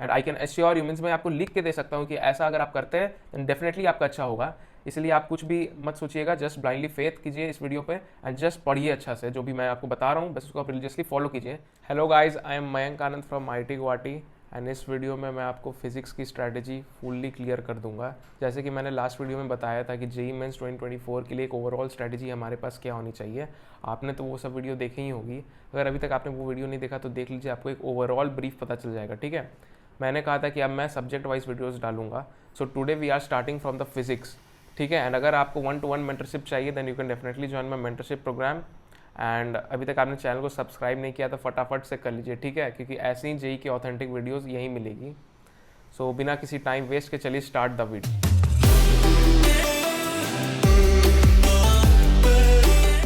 And I can assure you, means मैं आपको लिख के दे सकता हूँ कि ऐसा अगर आप करते हैं देन डेफिनेटली आपका अच्छा होगा। इसलिए आप कुछ भी मत सोचिएगा, जस्ट ब्लाइंडली फेथ कीजिए इस वीडियो पे एंड जस्ट पढ़िए अच्छा से, जो भी मैं आपको बता रहा हूँ बस उसको आप रिलीजियसली फॉलो कीजिए। Hello guys, I am Mayank Anand from IIT Guwahati and इस वीडियो में मैं आपको फिजिक्स की स्ट्रैटेजी फुल्ली क्लियर कर दूंगा। जैसे कि मैंने लास्ट वीडियो में बताया था कि जेईई मेंस 2024 के लिए एक ओवरऑल स्ट्रैटेजी हमारे पास क्या होनी चाहिए। आपने तो वो सब वीडियो देखी ही होगी, अगर अभी तक आपने वो वीडियो नहीं देखा तो देख लीजिए, आपको एक ओवरऑल ब्रीफ पता चल जाएगा। ठीक है, मैंने कहा था कि अब मैं सब्जेक्ट वाइज वीडियोज़ डालूंगा। So today we are starting from the physics. ठीक है, एंड अगर आपको 1-to-1 मेंटरशिप चाहिए then you can definitely join my mentorship program. And अभी तक आपने चैनल को सब्सक्राइब नहीं किया तो फटाफट से कर लीजिए। ठीक है, क्योंकि ऐसे ही जेईई की ऑथेंटिक वीडियोस यहीं मिलेगी। सो बिना किसी टाइम वेस्ट के चलिए स्टार्ट द वीडियो।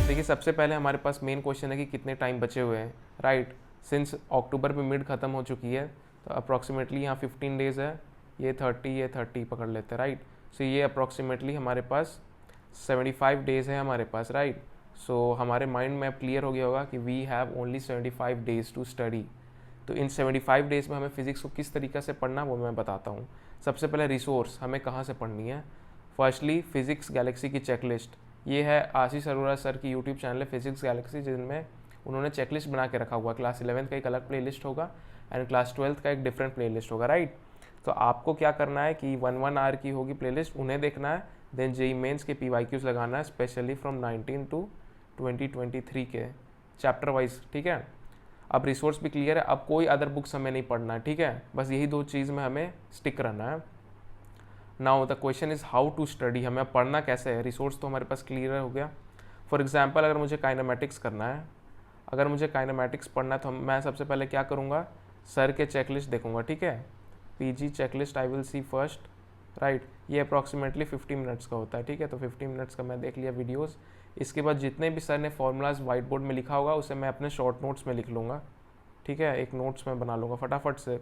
देखिए, सबसे पहले हमारे पास मेन क्वेश्चन है कि कितने टाइम बचे हुए हैं। राइट, सिंस अक्टूबर में मिड खत्म हो चुकी है तो अप्रॉक्सीमेटली यहाँ 15 डेज़ है, ये 30 पकड़ लेते हैं। राइट, सो ये अप्रॉक्सीमेटली हमारे पास 75 डेज़ है हमारे पास। राइट, सो हमारे माइंड में अब क्लियर हो गया होगा कि we have only 75 days to study. तो इन 75 डेज़ में हमें फिजिक्स को किस तरीके से पढ़ना वो मैं बताता हूँ। सबसे पहले रिसोर्स हमें कहाँ से पढ़नी है। फर्स्टली फिजिक्स गैलेक्सी की चेकलिस्ट, ये है आशीष अरोड़ा सर की यूट्यूब चैनल है फिजिक्स गैलेक्सी, जिनमें उन्होंने चेकलिस्ट बना के रखा हुआ। क्लास 11th का एक अलग प्लेलिस्ट होगा एंड क्लास 12th का एक डिफरेंट प्लेलिस्ट होगा। राइट, तो आपको क्या करना है कि 1-1 आवर की होगी प्लेलिस्ट, उन्हें देखना है। देन जेईई मेंस के PYQs लगाना है, स्पेशली फ्रॉम 19 to 2023 के चैप्टर वाइज। ठीक है, अब रिसोर्स भी क्लियर है, अब कोई अदर बुक्स हमें नहीं पढ़ना है। ठीक है, बस यही 2 चीज़ में हमें स्टिक रहना है। Now the question is how to study, हमें पढ़ना कैसे है। रिसोर्स तो हमारे पास क्लियर हो गया। फॉर एग्जाम्पल, अगर मुझे काइनेमेटिक्स करना है, अगर मुझे काइनेमेटिक्स पढ़ना है तो मैं सबसे पहले क्या करूँगा, सर के चेकलिस्ट देखूँगा। ठीक है, PG checklist I will see first. Right, ये अप्रॉक्सीमेटली 50 मिनट्स का होता है। ठीक है, तो 50 मिनट्स का मैं देख लिया वीडियोस। इसके बाद जितने भी सर ने फॉर्मूलाज वाइट बोर्ड में लिखा होगा उसे मैं अपने शॉर्ट नोट्स में लिख लूँगा। ठीक है, एक नोट्स में बना लूँगा फटाफट से,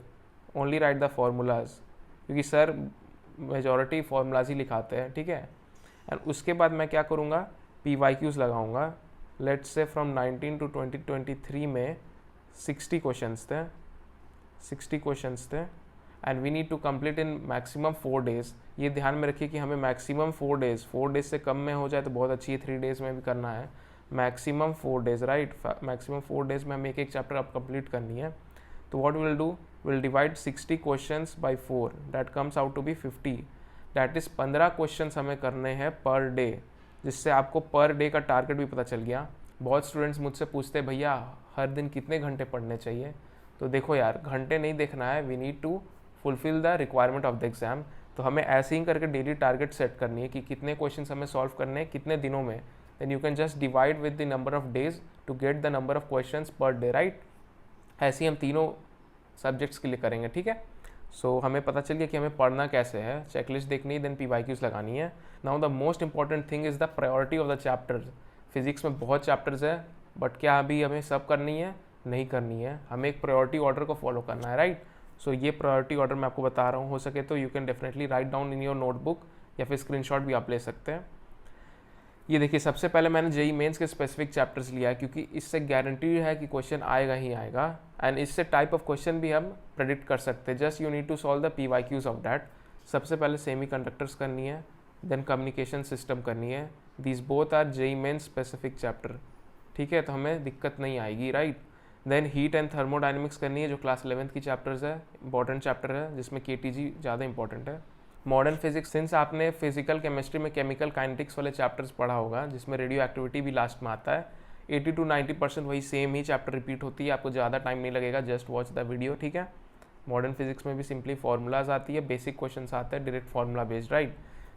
ओनली राइट द फॉर्मूलाज, क्योंकि सर मेजॉरिटी फॉर्मूलाज ही लिखाते हैं। ठीक है, एंड उसके बाद मैं क्या करूँगा, PYQs लगाऊँगा। लेट्स से फ्रॉम 19 to 2023 में 60 क्वेश्चंस थे, 60 क्वेश्चंस थे and we need to complete in maximum 4 days. ये ध्यान में रखिए कि हमें मैक्सिमम 4 डेज़, 4 डेज़ से कम में हो जाए तो बहुत अच्छी है, 3 डेज़ में भी करना है। Maximum 4 days, right, maximum 4 days में हमें एक चैप्टर अब कंप्लीट करनी है। तो what will do, will divide 60 questions by 4, that comes out to be 50। That is 15 questions हमें करने हैं पर डे, जिससे आपको पर डे का टारगेट भी पता चल गया। बहुत स्टूडेंट्स मुझसे पूछते हैं भैया हर दिन कितने घंटे पढ़ने चाहिए। तो देखो यार, घंटे नहीं देखना है, we need to fulfil the requirement of the exam. तो हमें ऐसे ही करके डेली टारगेट सेट करनी है कि कितने क्वेश्चंस हमें सॉल्व करने हैं कितने दिनों में। Then you can just divide with the number of days to get the number of questions per day. Right, ऐसे ही हम तीनों सब्जेक्ट्स के लिए करेंगे। ठीक है, सो हमें पता चल गया कि हमें पढ़ना कैसे है, चेकलिस्ट देखनी है, देन PYQs लगानी है। Now the most important thing is the priority of the chapters. Physics में बहुत चैप्टर्स है, बट क्या अभी हमें सब करनी है, नहीं करनी है, हमें एक प्रायोरिटी ऑर्डर को फॉलो करना है। राइट, सो ये प्रायोरिटी ऑर्डर मैं आपको बता रहा हूँ, हो सके तो you can definitely write down in your notebook या फिर स्क्रीनशॉट भी आप ले सकते हैं। ये देखिए, सबसे पहले मैंने जेईई मेंस के स्पेसिफिक चैप्टर्स लिया है, क्योंकि इससे गारंटी है कि क्वेश्चन आएगा ही आएगा एंड इससे टाइप ऑफ क्वेश्चन भी हम प्रेडिक्ट कर सकते हैं। Just you need to solve the PYQs of that. सबसे पहले सेमी कंडक्टर्स करनी है, देन कम्युनिकेशन सिस्टम करनी है। These both are JEE Mains specific chapter. ठीक है, तो हमें दिक्कत नहीं आएगी। Right, then heat and thermodynamics करनी है, जो क्लास 11th की चैप्टर्स है, इंपॉर्टेंट चैप्टर है, जिसमें KTG ज़्यादा इंपॉर्टेंट है। मॉडर्न फिजिक्स, सिंस आपने फिजिकल केमिस्ट्री में केमिकल काइनेटिक्स वाले चैप्टर्स पढ़ा होगा, जिसमें रेडियो एक्टिविटी भी लास्ट में आता है, 80 to 90% वही सेम ही चैप्टर रिपीट होती है, आपको ज़्यादा टाइम नहीं लगेगा, जस्ट वॉच द वीडियो। ठीक है, मॉडर्न फिजिक्स में भी सिंपली फार्मूलाज आती है, बेसिक क्वेश्चन आते हैं direct formula based. Right,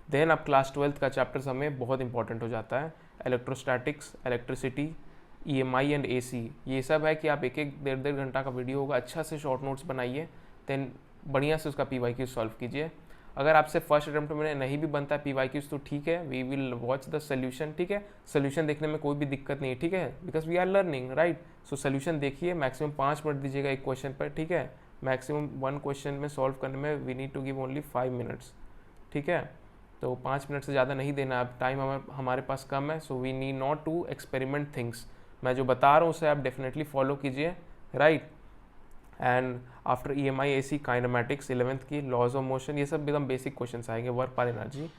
then अब क्लास 12th का चैप्टर्स हमें बहुत इंपॉर्टेंट हो जाता है, electrostatics, electricity, EMI and AC। ये सब है कि आप एक 1.5 घंटा का वीडियो होगा, अच्छा से शॉर्ट नोट्स बनाइए, देन बढ़िया से उसका PYQ सॉल्व कीजिए। अगर आपसे फर्स्ट अटेम्प्ट में नहीं भी बनता है PYQs तो ठीक है, we will watch the solution. ठीक है, सोल्यूशन देखने में कोई भी दिक्कत नहीं है। ठीक है, because we are learning. Right, so solution देखिए, मैक्सिमम 5 मिनट दीजिएगा एक क्वेश्चन पर। ठीक है, मैक्सिमम 1 क्वेश्चन में सॉल्व करने में we need to give only 5 minutes. ठीक है, तो 5 मिनट से ज़्यादा नहीं देना, अब टाइम हमारे पास कम है, so we need not to experiment things. मैं जो बता रहा हूँ उसे आप डेफिनेटली फॉलो कीजिए। Right, and after EMI AC kinematics 11th की लॉज ऑफ मोशन, ये सब एकदम बेसिक क्वेश्चन आएंगे। Work power energy,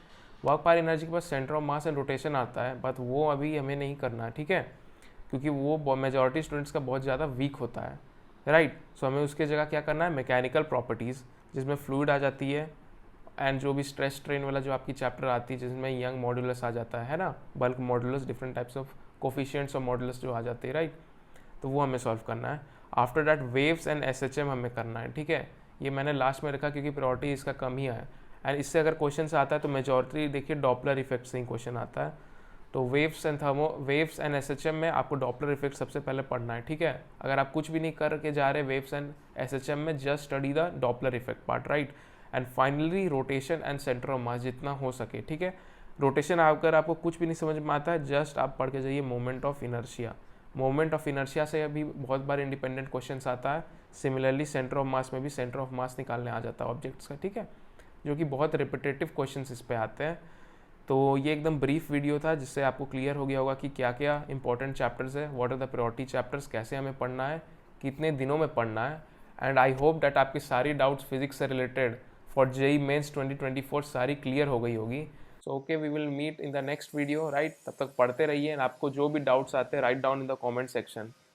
work power energy के पास centre of mass and rotation आता है, बट वो अभी हमें नहीं करना है, ठीक है, क्योंकि वो मेजॉरिटी स्टूडेंट्स का बहुत ज़्यादा वीक होता है, राइट। सो हमें उसके जगह क्या करना है, मैकेनिकल प्रॉपर्टीज़, जिसमें फ्लूइड आ जाती है, एंड जो भी स्ट्रेस स्ट्रेन वाला जो आपकी चैप्टर आती है जिसमें यंग मॉड्यूलस आ जाता है ना, bulk modulus, different types of coefficients और मॉड्यूलस जो आ जाते हैं, राइट। तो वो हमें सॉल्व करना है। After that waves and SHM हमें करना है, ठीक है। ये मैंने लास्ट में रखा क्योंकि प्रायोरिटी इसका कम ही है, एंड इससे अगर क्वेश्चन आता है तो मेजॉरिटी देखिए डॉपलर इफेक्ट से ही क्वेश्चन आता है। तो वेव्स एंड SHM में आपको डॉपलर इफेक्ट सबसे पहले पढ़ना है, ठीक है। अगर आप कुछ भी नहीं करके जा रहे वेव्स एंड SHM में, just study the Doppler effect part, right. And finally rotation and centre of मास जितना हो सके, ठीक है। रोटेशन अगर आपको कुछ भी नहीं समझ में आता है, जस्ट आप पढ़ के जाइए moment of inertia. Moment of inertia से अभी बहुत बार इंडिपेंडेंट क्वेश्चन आता है। सिमिलरली सेंटर ऑफ मास में भी सेंटर ऑफ मास निकालने आ जाता है ऑब्जेक्ट्स का, ठीक है, जो कि बहुत रिपीटेटिव क्वेश्चन इस पे आते हैं। तो ये एकदम ब्रीफ वीडियो था जिससे आपको क्लियर हो गया होगा कि क्या क्या इंपॉर्टेंट चैप्टर्स है, what are the priority chapters, कैसे हमें पढ़ना है, कितने दिनों में पढ़ना है। एंड आई होप दैट आपकी सारी डाउट्स फिजिक्स से रिलेटेड फॉर JEE मेंस 2024 सारी क्लियर हो गई होगी। So okay, we will meet in the next video, right. तब तक पढ़ते रहिए, एंड आपको जो भी डाउट्स आते हैं write down in the comment section.